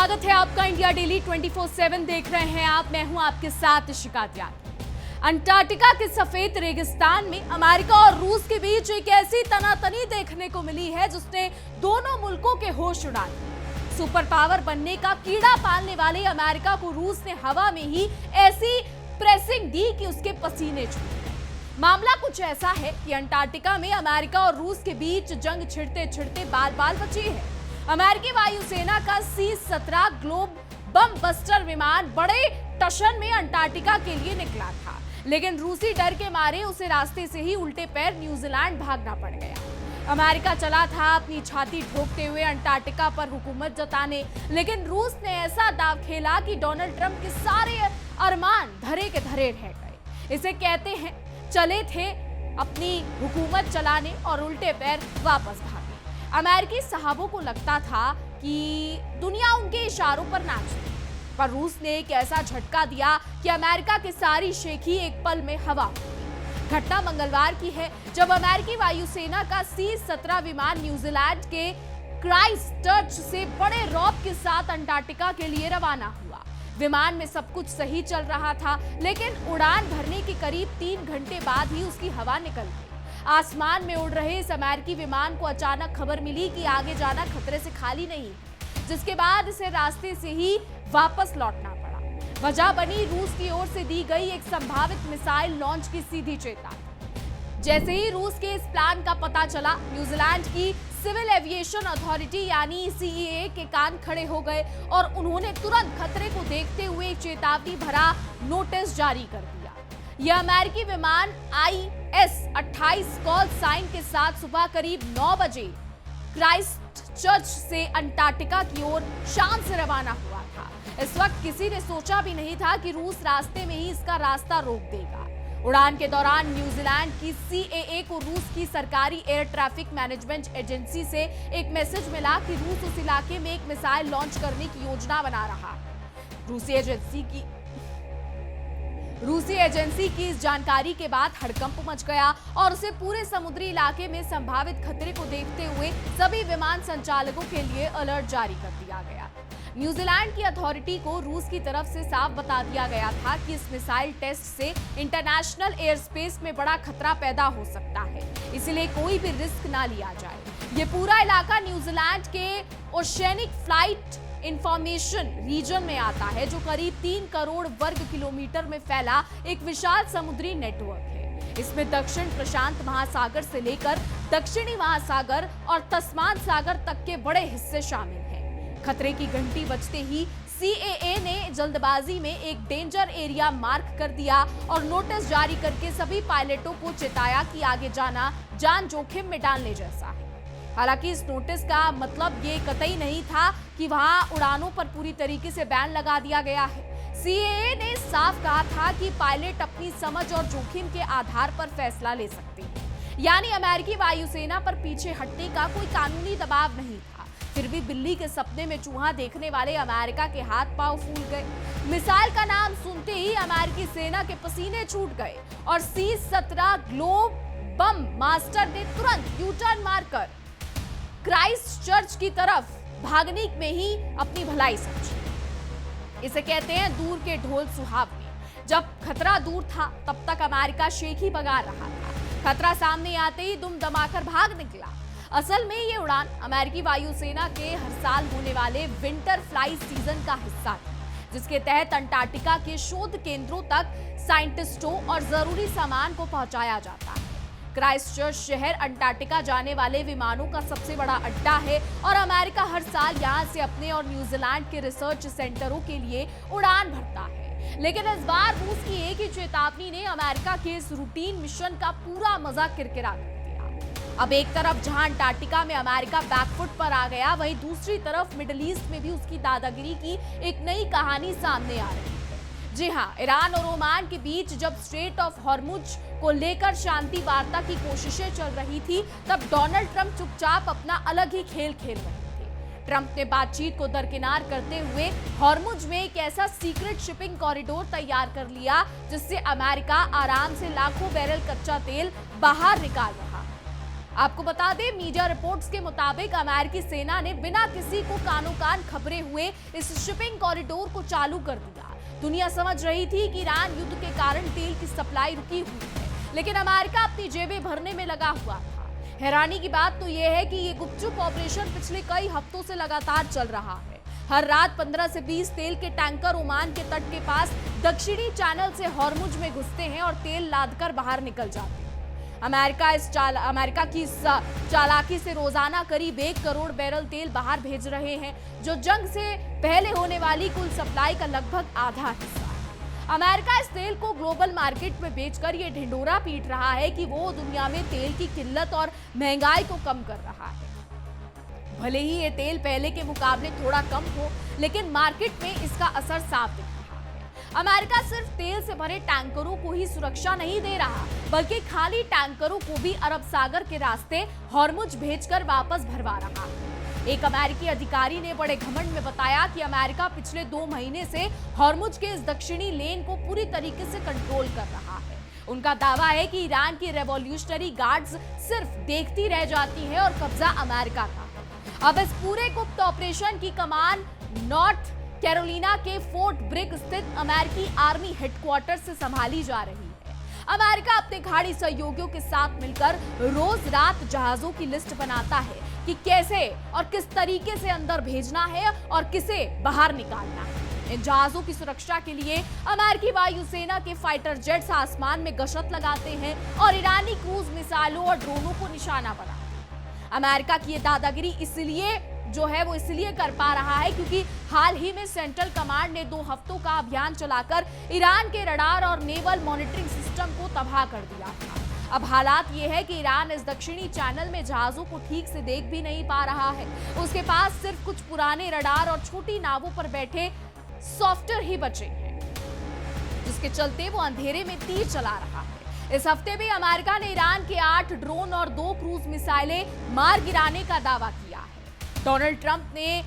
स्वागत है आपका इंडिया डेली 24/7 देख रहे हैं आप। मैं हूं आपके साथ शिखा त्यागी। अंटार्कटिका के सफेद रेगिस्तान में अमेरिका और रूस के बीच एक ऐसी तनातनी देखने को मिली है जिसने दोनों मुल्कों के होश उड़ा दिए। सुपर पावर बनने का कीड़ा पालने वाले अमेरिका को रूस ने हवा में ही ऐसी प्रेसिंग दी कि उसके पसीने छूट गए। मामला कुछ ऐसा है कि अंटार्कटिका में अमेरिका और रूस के बीच जंग छिड़ते छिड़ते बाल बाल बची है। अमेरिकी वायुसेना का C-17 ग्लोब बम बस्टर विमान बड़े टशन में अंटार्कटिका के लिए निकला था, लेकिन रूसी डर के मारे उसे रास्ते से ही उल्टे पैर न्यूजीलैंड भागना पड़ गया। अमेरिका चला था अपनी छाती ठोकते हुए अंटार्कटिका पर हुकूमत जताने, लेकिन रूस ने ऐसा दाव खेला कि डोनाल्ड ट्रंप के सारे अरमान धरे के धरे रह गए। इसे कहते हैं चले थे अपनी हुकूमत चलाने और उल्टे पैर वापस भागे। अमेरिकी साहबों को लगता था कि दुनिया उनके इशारों पर नाच रही, पर रूस ने एक ऐसा झटका दिया कि अमेरिका की सारी शेखी एक पल में हवा हो गई। घटना मंगलवार की है जब अमेरिकी वायुसेना का C-17 विमान न्यूजीलैंड के क्राइस्टचर्च से बड़े रौब के साथ अंटार्कटिका के लिए रवाना हुआ। विमान में सब कुछ सही चल रहा था, लेकिन उड़ान भरने के करीब 3 घंटे बाद ही उसकी हवा निकल गई। आसमान में उड़ रहे इस अमेरिकी विमान को अचानक खबर मिली कि आगे जाना खतरे से खाली नहीं, जिसके बाद इसे रास्ते से ही वापस लौटना पड़ा। वजह बनी रूस की ओर से दी गई एक संभावित मिसाइल लॉन्च की सीधी चेतावनी। जैसे ही रूस के इस प्लान का पता चला, न्यूजीलैंड की सिविल एविएशन अथॉरिटी यानी CAA के कान खड़े हो गए और उन्होंने तुरंत खतरे को देखते हुए चेतावनी भरा नोटिस जारी कर दिया। यह अमेरिकी विमान IS-28 कॉल साइन के साथ सुबह करीब 9 बजे क्राइस्टचर्च से अंटार्कटिका की ओर शाम से रवाना हुआ था। इस वक्त किसी ने सोचा भी नहीं था कि रूस रास्ते में ही इसका रास्ता रोक देगा। उड़ान के दौरान न्यूजीलैंड की CAA को रूस की सरकारी एयर ट्रैफिक मैनेजमेंट एजेंसी से एक मैसेज मिला कि रूस उस इलाके में एक मिसाइल लॉन्च करने की योजना बना रहा है। रूसी एजेंसी की इस जानकारी के बाद हड़कंप मच गया और उसे पूरे समुद्री इलाके में संभावित खतरे को देखते हुए सभी विमान संचालकों के लिए अलर्ट जारी कर दिया गया। न्यूजीलैंड की अथॉरिटी को रूस की तरफ से साफ बता दिया गया था कि इस मिसाइल टेस्ट से इंटरनेशनल एयर स्पेस में बड़ा खतरा पैदा हो सकता है, इसलिए कोई भी रिस्क ना लिया जाए। ये पूरा इलाका न्यूजीलैंड के ओशियनिक फ्लाइट इंफॉर्मेशन रीजन में आता है, जो करीब 3 करोड़ वर्ग किलोमीटर में फैला एक विशाल समुद्री नेटवर्क है। इसमें दक्षिण प्रशांत महासागर से लेकर दक्षिणी महासागर और तस्मान सागर तक के बड़े हिस्से शामिल हैं। खतरे की घंटी बजते ही CAA ने जल्दबाजी में एक डेंजर एरिया मार्क कर दिया और नोटिस जारी करके सभी पायलटों को चेताया कि आगे जाना जान जोखिम में डालने जैसा है। हालांकि इस नोटिस का मतलब ये कतई नहीं था कि वहां उड़ानों पर पूरी तरीके से बैन लगा दिया गया है। CAA ने साफ कहा था कि पायलट अपनी समझ और जोखिम के आधार पर फैसला ले सकते हैं, यानी अमेरिकी वायुसेना पर पीछे हटने का कोई कानूनी दबाव नहीं था। फिर भी बिल्ली के सपने में चूहा देखने वाले अमेरिका के हाथ पांव फूल गए। मिसाइल का नाम सुनते ही अमेरिकी सेना के पसीने छूट गए और C-17 ग्लोब बम मास्टर ने तुरंत यू-टर्न मारकर क्राइस्टचर्च की तरफ भागने में ही अपनी भलाई समझी। इसे कहते हैं दूर के ढोल सुहावने। जब खतरा दूर था तब तक अमेरिका शेखी बगा रहा था, खतरा सामने आते ही दुम दमाकर भाग निकला। असल में ये उड़ान अमेरिकी वायुसेना के हर साल होने वाले विंटर फ्लाई सीजन का हिस्सा था, जिसके तहत अंटार्कटिका के शोध केंद्रों तक साइंटिस्टों और जरूरी सामान को पहुंचाया जाता है। क्राइस्टचर्च शहर अंटार्कटिका जाने वाले विमानों का सबसे बड़ा अड्डा है और अमेरिका हर साल यहां से अपने और न्यूजीलैंड के रिसर्च सेंटरों के लिए उड़ान भरता है। लेकिन इस बार रूस की एक ही चेतावनी ने अमेरिका के इस रूटीन मिशन का पूरा मजा किरकिरा कर दिया। अब एक तरफ जहां अंटार्कटिका में अमेरिका बैकफुट पर आ गया, वहीं दूसरी तरफ मिडिल ईस्ट में भी उसकी दादागिरी की एक नई कहानी सामने आ रही है। जी हां, ईरान और ओमान के बीच जब स्ट्रेट ऑफ हॉर्मुज को लेकर शांति वार्ता की कोशिशें चल रही थी, तब डोनाल्ड ट्रंप चुपचाप अपना अलग ही खेल खेल रहे थे। ट्रंप ने बातचीत को दरकिनार करते हुए हॉर्मुज में एक ऐसा सीक्रेट शिपिंग कॉरिडोर तैयार कर लिया जिससे अमेरिका आराम से लाखों बैरल कच्चा तेल बाहर निकाल रहा। आपको बता दें, मीडिया रिपोर्ट्स के मुताबिक अमेरिकी सेना ने बिना किसी को कानो कान खबरे हुए इस शिपिंग कॉरिडोर को चालू कर दिया। दुनिया समझ रही थी कि ईरान युद्ध के कारण तेल की सप्लाई रुकी हुई है, लेकिन अमेरिका अपनी जेबें भरने में लगा हुआ था। हैरानी की बात तो यह है कि ये गुपचुप ऑपरेशन पिछले कई हफ्तों से लगातार चल रहा है। हर रात 15 से 20 तेल के टैंकर ओमान के तट के पास दक्षिणी चैनल से हॉर्मुज में घुसते हैं और तेल लादकर बाहर निकल जाते हैं। अमेरिका की इस चालाकी से रोजाना करीब 1 करोड़ बैरल तेल बाहर भेज रहे हैं, जो जंग से पहले होने वाली कुल सप्लाई का लगभग आधा हिस्सा है। अमेरिका इस तेल को ग्लोबल मार्केट में बेचकर ये ढिंढोरा पीट रहा है कि वो दुनिया में तेल की किल्लत और महंगाई को कम कर रहा है। भले ही ये तेल पहले के मुकाबले थोड़ा कम हो, लेकिन मार्केट में इसका असर साफ दिख रहा है। अमेरिका सिर्फ तेल से भरे टैंकरों को ही सुरक्षा नहीं दे रहा, बल्कि खाली टैंकरों को भी अरब सागर के रास्ते हॉर्मुज भेजकर वापस भरवा रहा है। एक अमेरिकी अधिकारी ने बड़े घमंड में बताया कि अमेरिका पिछले 2 महीने से हॉर्मुज के इस दक्षिणी लेन को पूरी तरीके से कंट्रोल कर रहा है। उनका दावा है कि ईरान की रेवोल्यूशनरी गार्ड्स सिर्फ देखती रह जाती है और कब्जा अमेरिका का है। अब इस पूरे गुप्त ऑपरेशन की कमान नॉर्थ कैरोलिना के फोर्ट ब्रिग स्थित अमेरिकी आर्मी हेडक्वार्टर से संभाली जा रही है। अमेरिका अपने खाड़ी सहयोगियों के साथ मिलकर रोज रात जहाजों की लिस्ट बनाता है कि कैसे और किस तरीके से अंदर भेजना है और किसे बाहर निकालना है। इन जहाजों की सुरक्षा के लिए अमेरिकी वायुसेना के फाइटर जेट्स आसमान में गश्त लगाते हैं और ईरानी क्रूज मिसाइलों और ड्रोनों को निशाना बनाते हैं। अमेरिका की ये दादागिरी इसलिए कर पा रहा है क्योंकि हाल ही में सेंट्रल कमांड ने 2 हफ्तों का अभियान चलाकर ईरान के रडार और नेवल मॉनिटरिंग सिस्टम को तबाह कर दिया था। अब हालात ये है कि ईरान इस दक्षिणी चैनल में जहाजों को ठीक से देख भी नहीं पा रहा है। उसके पास सिर्फ कुछ पुराने रडार और छोटी नावों पर बैठे सॉफ्टवेयर ही बचे हैं, जिसके चलते वो अंधेरे में तीर चला रहा है। इस हफ्ते भी अमेरिका ने ईरान के 8 ड्रोन और 2 क्रूज मिसाइलें मार गिराने का दावा किया है। डोनाल्ड ट्रंप ने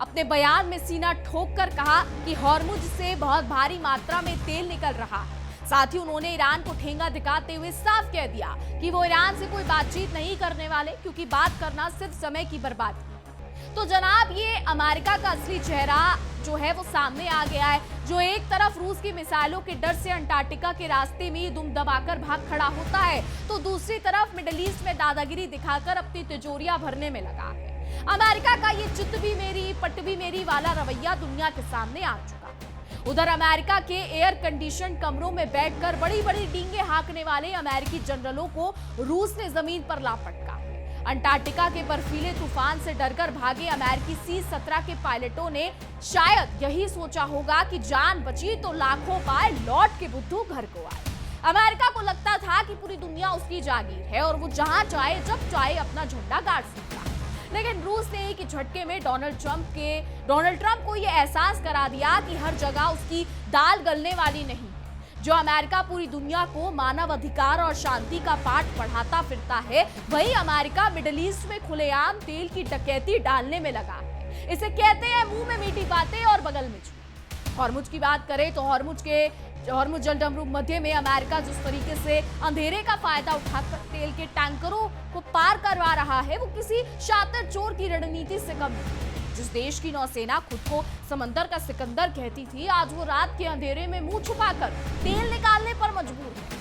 अपने बयान में सीना ठोककर कहा कि हॉर्मुज से बहुत भारी मात्रा में तेल निकल रहा है। साथ ही उन्होंने ईरान को ठेंगा दिखाते हुए साफ कह दिया कि वो ईरान से कोई बातचीत नहीं करने वाले, क्योंकि बात करना सिर्फ समय की बर्बादी है। तो जनाब, ये अमेरिका का असली चेहरा जो है वो सामने आ गया है, जो एक तरफ रूस की मिसाइलों के डर से अंटार्कटिका के रास्ते में दुम दबाकर भाग खड़ा होता है, तो दूसरी तरफ मिडिल ईस्ट में दादागिरी दिखाकर अपनी तिजोरियां भरने में लगा है। अमेरिका का ये चित भी मेरी पट भी मेरी वाला रवैया दुनिया के सामने आ चुका है। उधर अमेरिका के एयर कंडीशन कमरों में बैठकर बड़ी बड़ी डींगे हाँकने वाले अमेरिकी जनरलों को रूस ने जमीन पर ला पटका है। अंटार्कटिका के बर्फीले तूफान से डरकर भागे अमेरिकी C-17 के पायलटों ने शायद यही सोचा होगा कि जान बची तो लाखों पाए लौट के बुद्धू घर को आए। अमेरिका को लगता था कि पूरी दुनिया उसकी जागीर है और वो जहां चाहे जब चाहे अपना झंडा गाड़ सकता है, लेकिन रूस ने एक झटके में डोनाल्ड ट्रंप को यह एहसास करा दिया कि हर जगह उसकी दाल गलने वाली नहीं है। जो अमेरिका पूरी दुनिया को मानव अधिकार और शांति का पाठ पढ़ाता फिरता है, वही अमेरिका मिडिल ईस्ट में खुलेआम तेल की डकैती डालने में लगा है। इसे कहते हैं मुंह में मीठी बातें और बगल में झूठ। हॉर्मुज की बात करें तो हॉर्मुज जलडमरू मध्य में अमेरिका जिस तरीके से अंधेरे का फायदा उठाकर तेल के टैंकरों को पार करवा रहा है, वो किसी शातिर चोर की रणनीति से कम नहीं। जिस देश की नौसेना खुद को समंदर का सिकंदर कहती थी, आज वो रात के अंधेरे में मुंह छुपाकर तेल निकालने पर मजबूर है।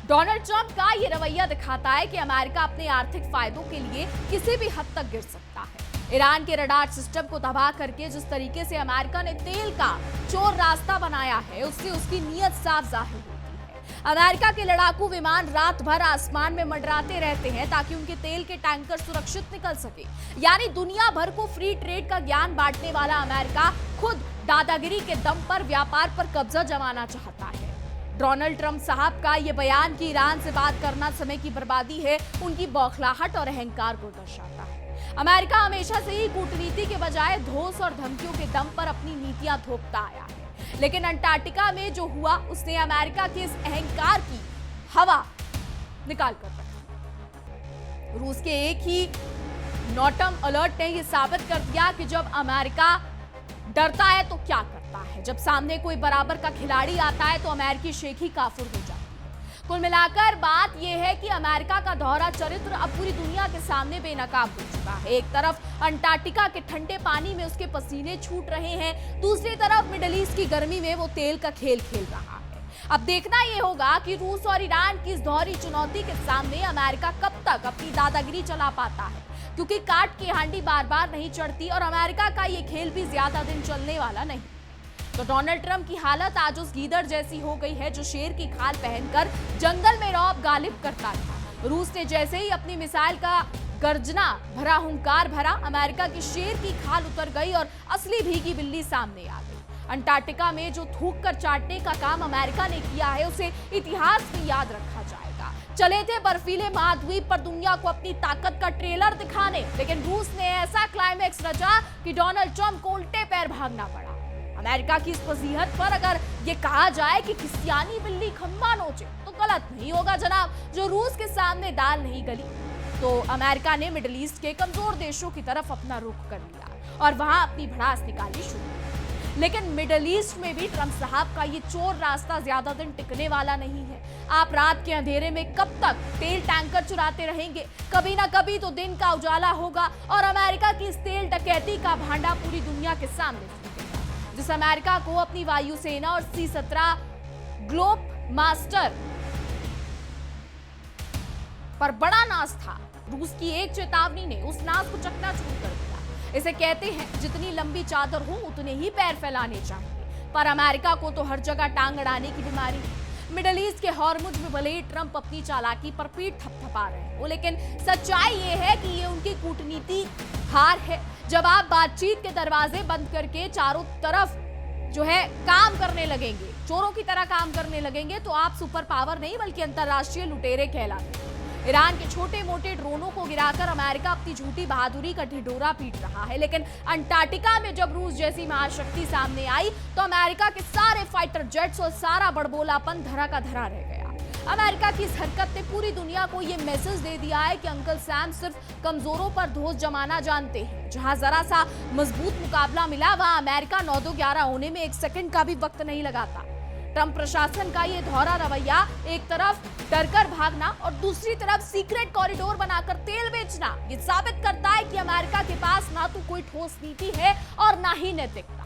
डोनाल्ड ट्रंप का ये रवैया दिखाता है कि अमेरिका अपने आर्थिक फायदों के लिए किसी भी हद तक गिर सकता है। ईरान के रडार सिस्टम को तबाह करके जिस तरीके से अमेरिका ने तेल का चोर रास्ता बनाया है, उससे उसकी नीयत साफ जाहिर होती है। अमेरिका के लड़ाकू विमान रात भर आसमान में मंडराते रहते हैं ताकि उनके तेल के टैंकर सुरक्षित निकल सके। यानी दुनिया भर को फ्री ट्रेड का ज्ञान बांटने वाला अमेरिका खुद दादागिरी के दम पर व्यापार पर कब्जा जमाना चाहता है। डोनाल्ड ट्रंप साहब का ये बयान कि ईरान से बात करना समय की बर्बादी है, उनकी बौखलाहट और अहंकार को दर्शाता है। अमेरिका हमेशा से ही कूटनीति के बजाय धोस और धमकियों के दम पर अपनी नीतियां थोपता आया है, लेकिन अंटार्कटिका में जो हुआ उसने अमेरिका के इस अहंकार की हवा निकाल कर रखी। रूस के एक ही नॉटम अलर्ट ने यह साबित कर दिया कि जब अमेरिका डरता है तो क्या करता है। जब सामने कोई बराबर का खिलाड़ी आता है तो अमेरिकी शेखी काफुर हो जाती है। कुल मिलाकर बात यह है कि अमेरिका का दोहरा चरित्र अब पूरी दुनिया के सामने बेनकाब हो चुका है। एक तरफ अंटार्कटिका के ठंडे पानी में उसके पसीने छूट रहे हैं, दूसरी तरफ मिडिल ईस्ट की गर्मी में वो तेल का खेल खेल रहा है। अब देखना यह होगा कि रूस और ईरान की इस दोहरी चुनौती के सामने अमेरिका कब तक अपनी दादागिरी चला पाता है, क्योंकि काट की हांडी बार बार नहीं चढ़ती और अमेरिका का ये खेल भी ज्यादा दिन चलने वाला नहीं। तो डोनाल्ड ट्रंप की हालत आज उस गीदड़ जैसी हो गई है जो शेर की खाल पहनकर जंगल में रौब गालिब करता था। रूस ने जैसे ही अपनी मिसाइल का गर्जना भरा हुंकार भरा, अमेरिका की शेर की खाल उतर गई और असली भीगी बिल्ली सामने आ गई। अंटार्कटिका में जो थूक कर चाटने का काम अमेरिका ने किया है उसे इतिहास में याद रखा जाएगा। चले थे बर्फीले महाद्वीप पर दुनिया को अपनी ताकत का ट्रेलर दिखाने, लेकिन रूस ने ऐसा क्लाइमैक्स रचा कि डोनाल्ड ट्रंप को उल्टे पैर भागना पड़ा। अमेरिका की इस फजीहत पर अगर ये कहा जाए कि क्रिश्चियानी बिल्ली खम्बा नोचे तो गलत नहीं होगा जनाब। जो रूस के सामने दाल नहीं गली तो अमेरिका ने मिडिल ईस्ट के कमजोर देशों की तरफ अपना रुख कर लिया और वहां अपनी भड़ास निकालनी शुरू की। लेकिन मिडिल ईस्ट में भी ट्रंप साहब का ये चोर रास्ता ज्यादा दिन टिकने वाला नहीं है। आप रात के अंधेरे में कब तक तेल टैंकर चुराते रहेंगे? कभी ना कभी तो दिन का उजाला होगा और अमेरिका की इस तेल डकैती का भांडा पूरी दुनिया के सामने जिस अमेरिका को अपनी वायुसेना और C-17 ग्लोब मास्टर पर बड़ा नाज था, रूस की एक चेतावनी ने उस नाज को चकनाचूर कर दिया। इसे कहते हैं जितनी लंबी चादर हो उतने ही पैर फैलाने चाहिए, पर अमेरिका को तो हर जगह टांग अड़ाने की बीमारी है। मिडिल ईस्ट के हॉर्मुज में भले ही ट्रंप अपनी चालाकी पर पीठ थपथपा रहे हो, लेकिन सच्चाई ये है कि ये उनकी कूटनीति हार है। जब आप बातचीत के दरवाजे बंद करके चारों तरफ जो है काम करने लगेंगे, चोरों की तरह काम करने लगेंगे, तो आप सुपर पावर नहीं बल्कि अंतरराष्ट्रीय लुटेरे कहलाते। ईरान के छोटे मोटे ड्रोनों को गिराकर अमेरिका अपनी झूठी बहादुरी का ढिढोरा पीट रहा है, लेकिन अंटार्कटिका में जब रूस जैसी महाशक्ति सामने आई तो अमेरिका के सारे फाइटर जेट्स और सारा बड़बोलापन धरा का धरा रह गया। अमेरिका की इस हरकत ने पूरी दुनिया को यह मैसेज दे दिया है कि अंकल सैम सिर्फ कमजोरों पर धोस जमाना जानते हैं। जहां जरा सा मजबूत मुकाबला मिला वहां अमेरिका 9-11 होने में एक सेकंड का भी वक्त नहीं लगाता। ट्रंप प्रशासन का ये दोहरा रवैया, एक तरफ डरकर भागना और दूसरी तरफ सीक्रेट कॉरिडोर बनाकर तेल बेचना, ये साबित करता है कि अमेरिका के पास ना तो कोई ठोस नीति है और ना ही नैतिकता।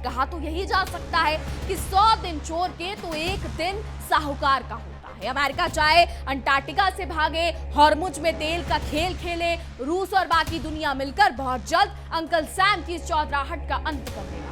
कहा तो यही जा सकता है कि 100 दिन चोर के तो एक दिन साहूकार का होता है। अमेरिका चाहे अंटार्कटिका से भागे, हॉर्मुज में तेल का खेल खेले, रूस और बाकी दुनिया मिलकर बहुत जल्द अंकल सैम की इस चौधराहट का अंत कर देगा।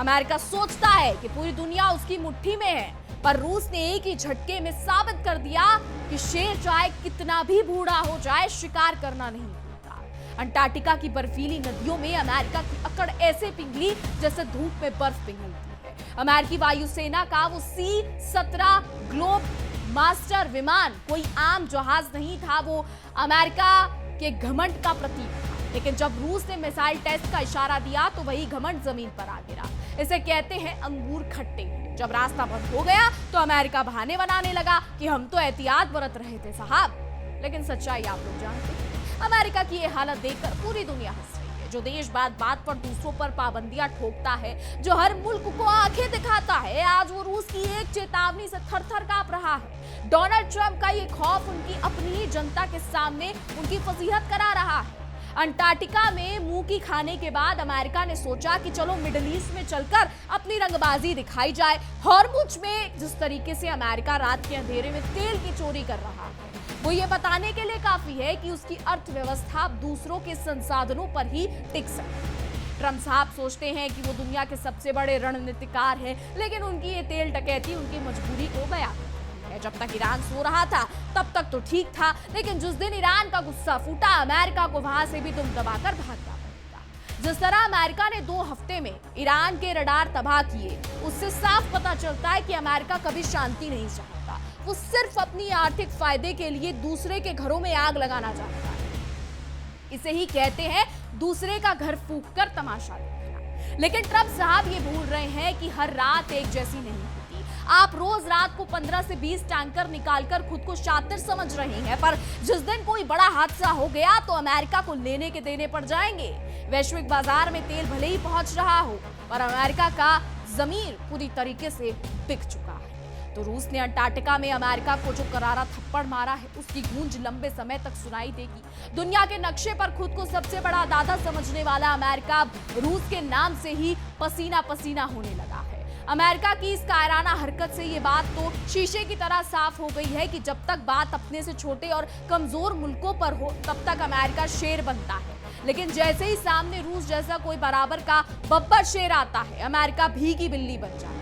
अमेरिका सोचता है कि पूरी दुनिया उसकी मुट्ठी में है, पर रूस ने एक ही झटके में साबित कर दिया कि शेर चाहे कितना भी बूढ़ा हो जाए, शिकार करना नहीं भूलता। अंटार्कटिका की बर्फीली नदियों में अमेरिका की अकड़ ऐसे पिघली जैसे धूप में बर्फ पिघलती है। अमेरिकी वायुसेना का वो C-17 ग्लोब मास्टर विमान कोई आम जहाज नहीं था, वो अमेरिका के घमंड का प्रतीक था। लेकिन जब रूस ने मिसाइल टेस्ट का इशारा दिया तो वही घमंड जमीन पर आ गिरा। इसे कहते हैं अंगूर खट्टे। जब रास्ता बंद हो गया तो अमेरिका बहाने बनाने लगा कि हम तो एहतियात बरत रहे थे साहब, लेकिन सच्चाई आप लोग जानते हैं। अमेरिका की ये हालत देखकर पूरी दुनिया हंस रही है। जो देश बात बात पर दूसरों पर पाबंदियां ठोकता है, जो हर मुल्क को आंखें दिखाता है, आज वो रूस की एक चेतावनी से थर-थर कांप रहा है। डोनाल्ड ट्रंप का ये खौफ उनकी अपनी ही जनता के सामने उनकी फजीहत करा रहा है। अंटार्कटिका में मुंह की खाने के बाद अमेरिका ने सोचा कि चलो मिडिल ईस्ट में चलकर अपनी रंगबाजी दिखाई जाए। हॉर्मुज में जिस तरीके से अमेरिका रात के अंधेरे में तेल की चोरी कर रहा है, वो ये बताने के लिए काफी है कि उसकी अर्थव्यवस्था दूसरों के संसाधनों पर ही टिक सकती है। ट्रंप साहब सोचते हैं कि वो दुनिया के सबसे बड़े रणनीतिकार हैं, लेकिन उनकी ये तेल डकैती उनकी मजबूरी को बयां करती है। जब तक ईरान सो रहा था तब तक तो ठीक था, लेकिन जिस दिन ईरान का गुस्सा फूटा, अमेरिका को वहां से भी दुम दबाकर भागना पड़ेगा। जिस तरह अमेरिका ने 2 हफ्ते में ईरान के रडार तबाह किए, उससे साफ पता चलता है कि अमेरिका कभी शांति नहीं चाहता। वो सिर्फ अपनी आर्थिक फायदे के लिए दूसरे के घरों में आग लगाना चाहता है। इसे ही कहते हैं दूसरे का घर फूंक कर तमाशा देखना। लेकिन ट्रंप साहब ये भूल रहे हैं कि हर रात एक जैसी नहीं होती। आप रोज रात को 15 से 20 टैंकर निकालकर खुद को शातिर समझ रहे हैं, पर जिस दिन कोई बड़ा हादसा हो गया तो अमेरिका को लेने के देने पड़ जाएंगे। वैश्विक बाजार में तेल भले ही पहुंच रहा हो, पर अमेरिका का जमीर पूरी तरीके से बिक चुका है। तो रूस ने अंटार्कटिका में अमेरिका को जो करारा थप्पड़ मारा है, उसकी गूंज लंबे समय तक सुनाई देगी। दुनिया के नक्शे पर खुद को सबसे बड़ा दादा समझने वाला अमेरिका अब रूस के नाम से ही पसीना पसीना होने लगा है। अमेरिका की इस कायराना हरकत से ये बात तो शीशे की तरह साफ हो गई है कि जब तक बात अपने से छोटे और कमजोर मुल्कों पर हो, तब तक अमेरिका शेर बनता है, लेकिन जैसे ही सामने रूस जैसा कोई बराबर का बब्बर शेर आता है, अमेरिका भीगी बिल्ली बन जाता है।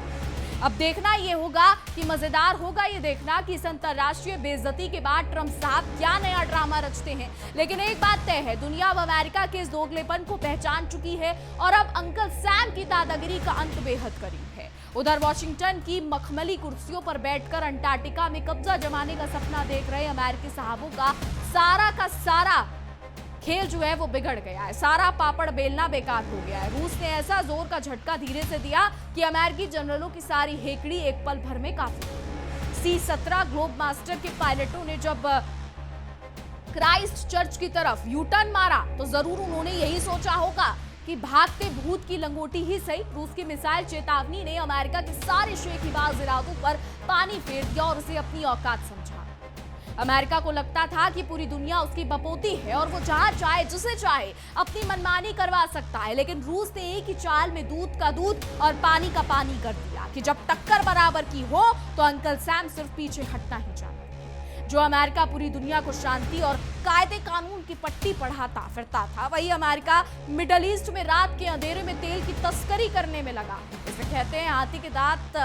अब देखना ये होगा कि मजेदार होगा ये देखना कि इस अंतर्राष्ट्रीय बेइज्जती के बाद ट्रंप साहब क्या नया ड्रामा रचते हैं। लेकिन एक बात तय है, दुनिया अब अमेरिका के इस दोगलेपन को पहचान चुकी है और अब अंकल सैम की दादागिरी का अंत बेहद करीब है। उधर वॉशिंगटन की मखमली कुर्सियों पर बैठकर अंटार्कटिका में कब्जा जमाने का सपना देख रहे अमेरिकी साहबों का सारा खेल जो है वो बिगड़ गया है। सारा पापड़ बेलना बेकार हो गया है। रूस ने ऐसा जोर का झटका धीरे से दिया कि अमेरिकी जनरलों की सारी हेकड़ी एक पल भर में काफी। C-17 ग्लोब मास्टर के पायलटों ने जब क्राइस्ट चर्च की तरफ यू टर्न मारा तो जरूर उन्होंने यही सोचा होगा कि भागते भूत की लंगोटी ही सही। रूस की मिसाइल चेतावनी ने अमेरिका के सारे शेखीबाज इरादों पर पानी फेर दिया और उसे अपनी औकात समझा। अमेरिका को लगता था कि पूरी दुनिया उसकी बपोती है और वो जहां चाहे जिसे चाहे अपनी मनमानी करवा सकता है, लेकिन रूस ने एक ही चाल में दूध का दूध और पानी का पानी कर दिया कि जब टक्कर बराबर की हो तो अंकल सैम सिर्फ पीछे हटना ही चाहता है। जो अमेरिका पूरी दुनिया को शांति और कायदे कानून की पट्टी पढ़ाता फिरता था, वही अमेरिका मिडल ईस्ट में रात के अंधेरे में तेल की तस्करी करने में लगा। इसे कहते हैं हाथी के दांत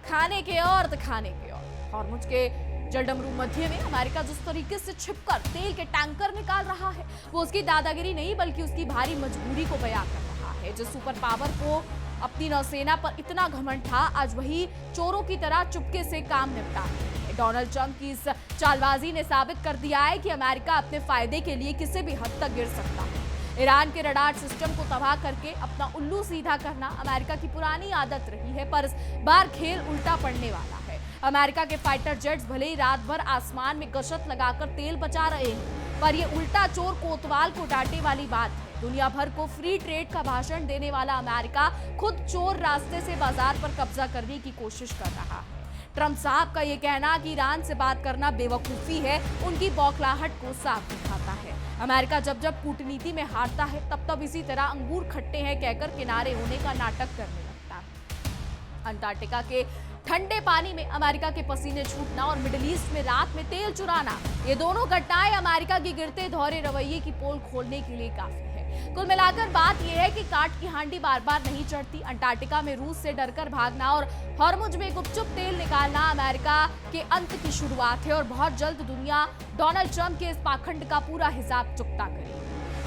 खाने के और दिखाने के और। हॉर्मुज के जलडमरू मध्य में अमेरिका जिस तरीके से छिपकर तेल के टैंकर निकाल रहा है, वो उसकी दादागिरी नहीं बल्कि उसकी भारी मजबूरी को बयां कर रहा है। जिस सुपर पावर को अपनी नौसेना पर इतना घमंड था, आज वही चोरों की तरह चुपके से काम निपटा है। डोनाल्ड ट्रंप की इस चालबाजी ने साबित कर दिया है कि अमेरिका अपने फायदे के लिए किसी भी हद तक गिर सकता है। ईरान के रडार सिस्टम को तबाह करके अपना उल्लू सीधा करना अमेरिका की पुरानी आदत रही है, पर इस बार खेल उल्टा पड़ने वाला है। अमेरिका के फाइटर जेट्स भले ही रात भर आसमान में गश्त लगाकर तेल बचा रहे हैं, पर ये उल्टा चोर कोतवाल को डांटे वाली बात है। दुनिया भर को फ्री ट्रेड का भाषण देने वाला अमेरिका खुद चोर रास्ते से बाजार पर कब्जा करने की कोशिश कर रहा है। ट्रंप साहब का ये कहना कि ईरान से बात करना बेवकूफी है, उनकी बौखलाहट को साफ दिखाता है। अमेरिका जब जब कूटनीति में हारता है, तब तब इसी तरह अंगूर खट्टे हैं कहकर किनारे होने का नाटक करने लगता है। अंटार्कटिका के ठंडे पानी में अमेरिका के पसीने छूटना और मिडिल ईस्ट में रात में तेल चुराना, ये दोनों घटनाएं अमेरिका की गिरते धौरे रवैये की पोल खोलने के लिए काफी है। कुल मिलाकर बात यह है कि काट की हांडी बार बार नहीं चढ़ती। अंटार्कटिका में रूस से डरकर भागना और हॉर्मुज में गुपचुप तेल निकालना अमेरिका के अंत की शुरुआत है और बहुत जल्द दुनिया डोनाल्ड ट्रंप के इस पाखंड का पूरा हिसाब चुकता करेगी।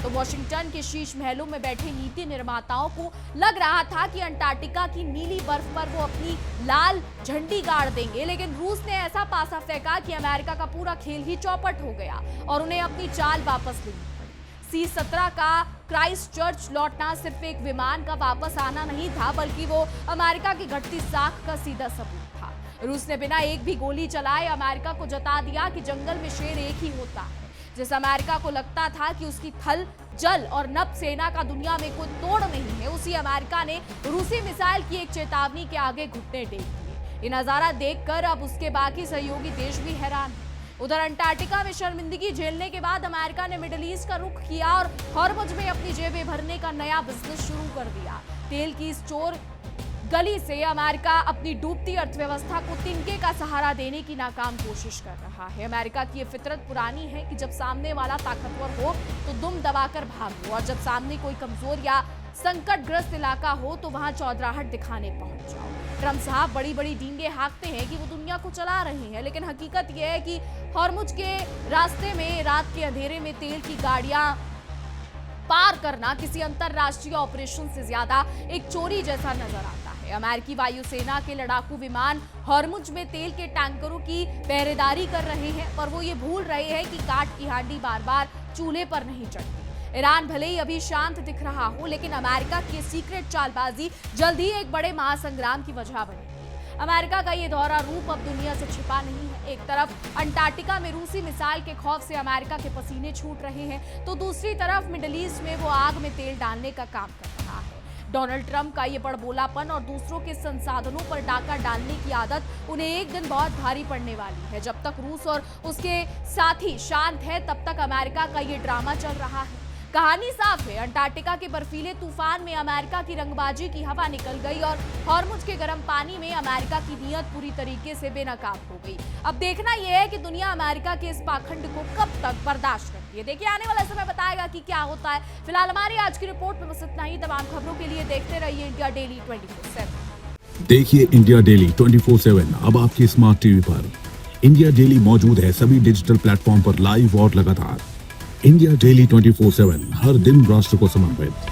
तो वॉशिंगटन के शीश महलों में बैठे नीति निर्माताओं को लग रहा था कि अंटार्कटिका की नीली बर्फ पर वो अपनी लाल झंडी गाड़ देंगे, लेकिन रूस ने ऐसा पासा फेंका कि अमेरिका का पूरा खेल ही चौपट हो गया और उन्हें अपनी चाल वापस लेनी पड़ी। C-17 का क्राइस्ट चर्च लौटना सिर्फ एक विमान का वापस आना नहीं था, बल्कि वो अमेरिका की घटती साख का सीधा सबूत था। रूस ने बिना एक भी गोली चलाए अमेरिका को जता दिया कि जंगल में शेर एक ही होता है। जिस अमेरिका को लगता था कि उसकी थल, जल और नभ सेना का दुनिया में कोई तोड़ नहीं है, उसी अमेरिका ने रूसी मिसाइल की एक चेतावनी के आगे घुटने टेक दिए। ये नजारा देखकर अब उसके बाकी सहयोगी देश भी हैरान हैं। उधर अंटार्कटिका में शर्मिंदगी झेलने के बाद अमेरिका ने मिडिल ईस्ट का रुख किया और हॉर्मुज में अपनी जेबें भरने का नया बिजनेस शुरू कर दिया। तेल की इस चोर गली से अमेरिका अपनी डूबती अर्थव्यवस्था को तिनके का सहारा देने की नाकाम कोशिश कर रहा है। अमेरिका की ये फितरत पुरानी है कि जब सामने वाला ताकतवर हो तो दुम दबाकर भागो और जब सामने कोई कमजोर या संकटग्रस्त इलाका हो तो वहां चौधराहट दिखाने पहुंच जाओ। ट्रंप साहब बड़ी बड़ी डींगे हाँकते हैं कि वो दुनिया को चला रहे हैं, लेकिन हकीकत यह है कि हॉर्मुज के रास्ते में रात के अंधेरे में तेल की गाड़ियां पार करना किसी अंतरराष्ट्रीय ऑपरेशन से ज्यादा एक चोरी जैसा नजर आता है। अमेरिकी वायुसेना के लड़ाकू विमान हॉर्मुज में तेल के टैंकरों की पहरेदारी कर रहे हैं, पर वो ये भूल रहे हैं कि काट की हांडी बार बार चूल्हे पर नहीं चढ़ती। ईरान भले ही अभी शांत दिख रहा हो, लेकिन अमेरिका की सीक्रेट चालबाजी जल्द ही एक बड़े महासंग्राम की वजह बनेगी। अमेरिका का ये दोहरा रूप अब दुनिया से छिपा नहीं है। एक तरफ अंटार्कटिका में रूसी मिसाइल के खौफ से अमेरिका के पसीने छूट रहे हैं, तो दूसरी तरफ मिडिल ईस्ट में वो आग में तेल डालने का काम कर रहा है। डोनाल्ड ट्रंप का ये बड़बोलापन और दूसरों के संसाधनों पर डाका डालने की आदत उन्हें एक दिन बहुत भारी पड़ने वाली है। जब तक रूस और उसके साथी शांत है, तब तक अमेरिका का ये ड्रामा चल रहा है। कहानी साफ है, अंटार्कटिका के बर्फीले तूफान में अमेरिका की रंगबाजी की हवा निकल गई और हॉर्मुज के गर्म पानी में अमेरिका की नीयत पूरी तरीके से बेनकाब हो गई। अब देखना यह है कि दुनिया अमेरिका के इस पाखंड को कब तक बर्दाश्त करती है। देखिए, आने वाला समय बताएगा कि क्या होता है। फिलहाल हमारी आज की रिपोर्ट में बस इतना ही। तमाम खबरों के लिए देखते रहिए इंडिया डेली 24/7। देखिए इंडिया डेली 24/7 अब आपके स्मार्ट टीवी पर। इंडिया डेली मौजूद है सभी डिजिटल प्लेटफॉर्म पर लाइव और लगातार। इंडिया डेली 24/7 हर दिन राष्ट्र को समर्पित।